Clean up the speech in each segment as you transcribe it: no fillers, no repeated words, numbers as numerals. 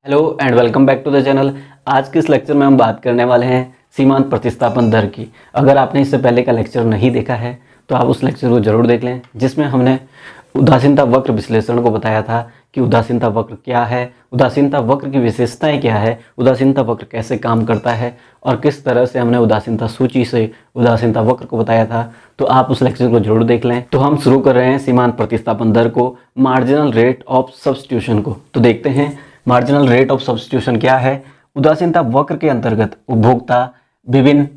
Hello and welcome back to the channel. आज के इस लेक्चर में हम बात करने वाले हैं सीमांत प्रतिस्थापन दर की। अगर आपने इससे पहले का लेक्चर नहीं देखा है तो आप उस लेक्चर को जरूर देख लें, जिसमें हमने उदासीनता वक्र विश्लेषण को बताया था कि उदासीनता वक्र क्या है, उदासीनता वक्र की विशेषताएं क्या है, उदासीनता वक्र कैसे काम करता है और किस तरह से हमने उदासीनता सूची से उदासीनता वक्र को बताया था। तो आप उस लेक्चर को जरूर देख लें। तो हम शुरू कर रहे हैं सीमांत प्रतिस्थापन दर को, मार्जिनल रेट ऑफ सब्स्टिट्यूशन को। तो देखते हैं मार्जिनल रेट ऑफ सब्स्टिट्यूशन क्या है। उदासीनता वक्र के अंतर्गत उपभोक्ता विभिन्न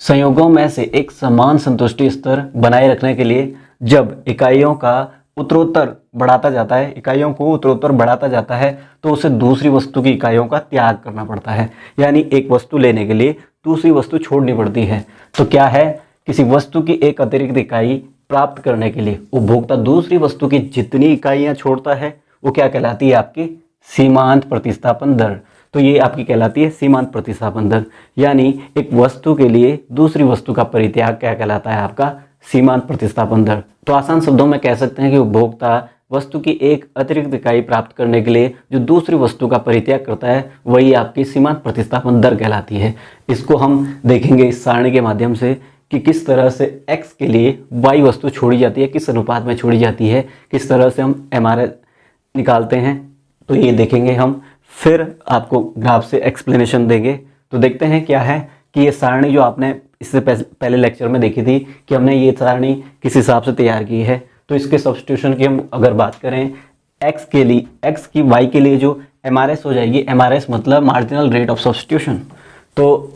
संयोगों में से एक समान संतुष्टि स्तर बनाए रखने के लिए जब इकाइयों का उत्तरोत्तर बढ़ाता जाता है, इकाइयों को उत्तरोत्तर बढ़ाता जाता है, तो उसे दूसरी वस्तु की इकाइयों का त्याग करना पड़ता है। यानी एक वस्तु लेने के लिए दूसरी वस्तु छोड़नी पड़ती है। तो क्या है, किसी वस्तु की एक अतिरिक्त इकाई प्राप्त करने के लिए उपभोक्ता दूसरी वस्तु की जितनी इकाइयां छोड़ता है वो क्या कहलाती है, आपकी सीमांत प्रतिस्थापन दर। तो ये आपकी कहलाती है सीमांत प्रतिस्थापन दर। यानी एक वस्तु के लिए दूसरी वस्तु का परित्याग क्या कहलाता है, आपका सीमांत प्रतिस्थापन दर। तो आसान शब्दों में कह सकते हैं कि उपभोक्ता वस्तु की एक अतिरिक्त इकाई प्राप्त करने के लिए जो दूसरी वस्तु का परित्याग करता है वही आपकी सीमांत प्रतिस्थापन दर कहलाती है। इसको हम देखेंगे इस सारणी के माध्यम से कि किस तरह से x के लिए y वस्तु छोड़ी जाती है, किस अनुपात में छोड़ी जाती है, किस तरह से हम MRS निकालते हैं। तो ये देखेंगे हम, फिर आपको ग्राफ से एक्सप्लेनेशन देंगे। तो देखते हैं क्या है कि ये सारणी जो आपने इससे पहले लेक्चर में देखी थी कि हमने ये सारणी किस हिसाब से तैयार की है। तो इसके सब्स्टिट्यूशन की हम अगर बात करें, x के लिए, x की y के लिए जो MRS हो जाएगी, MRS मतलब मार्जिनल रेट ऑफ सब्स्टिट्यूशन। तो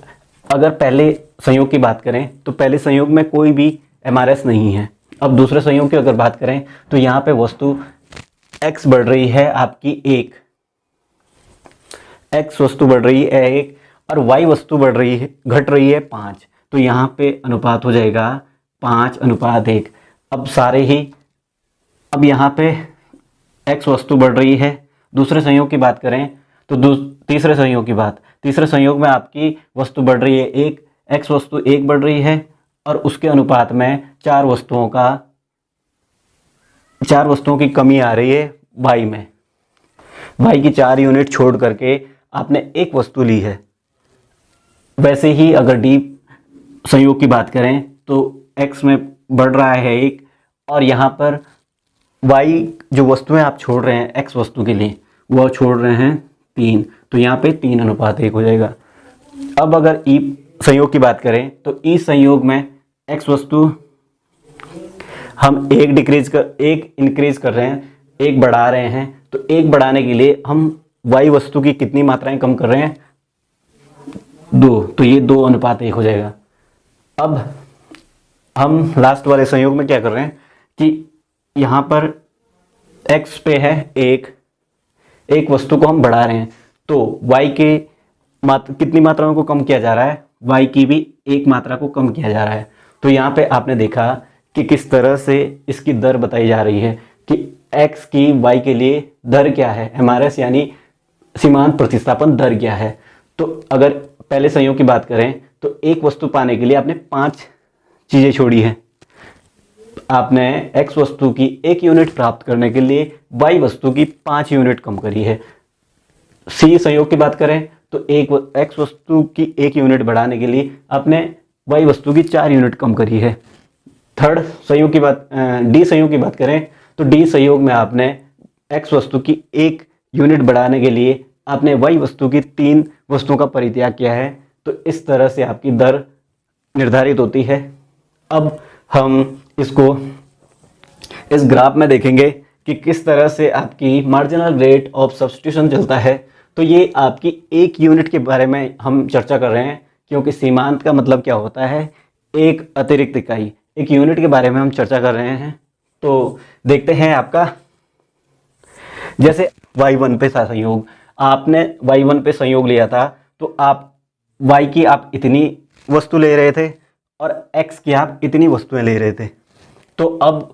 अगर पहले संयोग की बात करें तो पहले संयोग में कोई भी MRS नहीं है। अब दूसरे संयोग की अगर बात करें तो यहाँ पे वस्तु x बढ़ रही है आपकी 1, x वस्तु बढ़ रही है 1 और y वस्तु बढ़ रही है, घट रही है 5। तो यहाँ पे अनुपात हो जाएगा 5:1। अब सारे ही, अब यहाँ पे x वस्तु बढ़ रही है। दूसरे संयोग की बात करें तो तीसरे संयोग में आपकी वस्तु बढ़ रही है 1, x वस्तु 1 बढ़ रही है और उसके अनुपात में चार वस्तुओं की कमी आ रही है y में। y की 4 यूनिट छोड़ करके आपने एक वस्तु ली है। वैसे ही अगर डी संयोग की बात करें तो x में बढ़ रहा है 1 और यहाँ पर y जो वस्तुएं आप छोड़ रहे हैं x वस्तु के लिए वह छोड़ रहे हैं 3। तो यहाँ पे 3:1 हो जाएगा। अब अगर ई संयोग की बात करें तो ई संयोग में x वस्तु हम एक इंक्रीज कर रहे हैं, एक बढ़ा रहे हैं। तो एक बढ़ाने के लिए हम y वस्तु की कितनी मात्राएं कम कर रहे हैं, 2। तो ये 2:1 हो जाएगा। अब हम लास्ट वाले संयोग में क्या कर रहे हैं कि यहाँ पर x पे है एक वस्तु को हम बढ़ा रहे हैं, तो y के कितनी मात्राओं को कम किया जा रहा है, y की भी एक मात्रा को कम किया जा रहा है। तो यहाँ पे आपने देखा कि किस तरह से इसकी दर बताई जा रही है कि x की y के लिए दर क्या है, MRS यानी सीमांत प्रतिस्थापन दर क्या है। तो अगर पहले संयोग की बात करें तो एक वस्तु पाने के लिए आपने 5 चीज़ें छोड़ी हैं। आपने x वस्तु की 1 यूनिट प्राप्त करने के लिए y वस्तु की 5 यूनिट कम करी है। सी संयोग की बात करें तो x वस्तु की 1 यूनिट बढ़ाने के लिए आपने y वस्तु की 4 यूनिट कम करी है। डी संयोग की बात करें तो डी संयोग में आपने x वस्तु की 1 यूनिट बढ़ाने के लिए आपने y वस्तु की 3 वस्तुओं का परित्याग किया है। तो इस तरह से आपकी दर निर्धारित होती है। अब हम इसको इस ग्राफ में देखेंगे कि किस तरह से आपकी मार्जिनल रेट ऑफ सब्स्टिट्यूशन चलता है। तो ये आपकी 1 यूनिट के बारे में हम चर्चा कर रहे हैं, क्योंकि सीमांत का मतलब क्या होता है, एक अतिरिक्त इकाई, 1 यूनिट के बारे में हम चर्चा कर रहे हैं। तो देखते हैं आपका, जैसे y1 पे संयोग, आपने y1 पे संयोग लिया था तो आप y की आप इतनी वस्तु ले रहे थे और x की आप इतनी वस्तुएं ले रहे थे। तो अब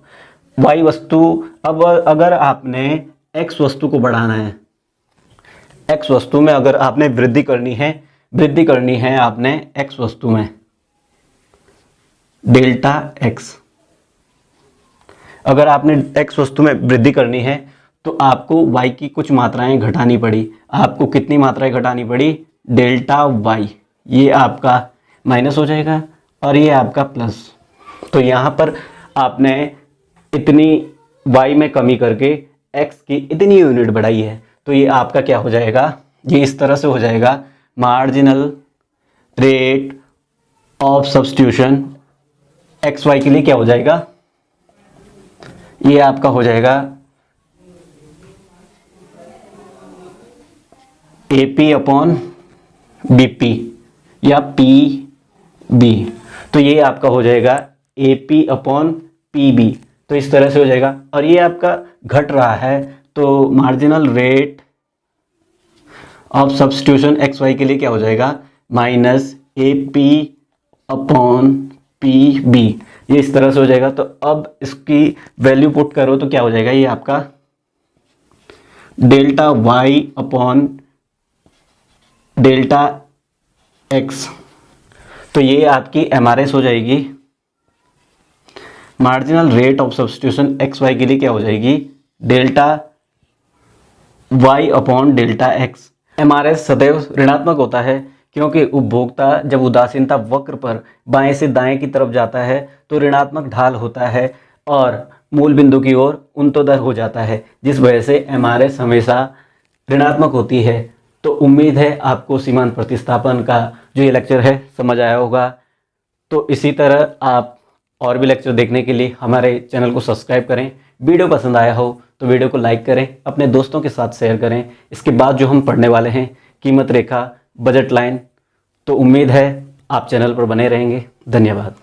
y वस्तु, अब अगर आपने x वस्तु को बढ़ाना है, x वस्तु में अगर आपने वृद्धि करनी है आपने x वस्तु में डेल्टा x, अगर आपने x वस्तु में वृद्धि करनी है तो आपको y की कुछ मात्राएं घटानी पड़ी। आपको कितनी मात्राएं घटानी पड़ी? डेल्टा y, ये आपका माइनस हो जाएगा और ये आपका प्लस। तो यहाँ पर आपने इतनी y में कमी करके x की इतनी यूनिट बढ़ाई है, तो ये आपका क्या हो जाएगा? ये इस तरह से हो जाएगा, marginal rate of substitution x y के लिए क्या हो जाएगा? ये आपका हो जाएगा AP अपॉन BP या PB। तो ये आपका हो जाएगा AP अपॉन PB। तो इस तरह से हो जाएगा और ये आपका घट रहा है, तो marginal rate of substitution x y के लिए क्या हो जाएगा? Minus AP upon PB। ये इस तरह से हो जाएगा। तो अब इसकी वैल्यू पुट करो तो क्या हो जाएगा? ये आपका delta y upon delta x। तो ये आपकी MRS हो जाएगी, marginal rate of substitution x y के लिए क्या हो जाएगी? Delta y upon delta x। MRS सदैव ऋणात्मक होता है क्योंकि उपभोक्ता जब उदासीनता वक्र पर बाएं से दाएं की तरफ जाता है तो ऋणात्मक ढाल होता है और मूल बिंदु की ओर उन्तोदर हो जाता है, जिस वजह से MRS हमेशा ऋणात्मक होती है। तो उम्मीद है आपको सीमांत प्रतिस्थापन का जो ये लेक्चर है समझ आया होगा। तो इसी तरह आप और भी लेक्चर देखने के लिए हमारे चैनल को सब्सक्राइब करें। वीडियो पसंद आया हो तो वीडियो को लाइक करें, अपने दोस्तों के साथ शेयर करें। इसके बाद जो हम पढ़ने वाले हैं कीमत रेखा, बजट लाइन, तो उम्मीद है आप चैनल पर बने रहेंगे। धन्यवाद।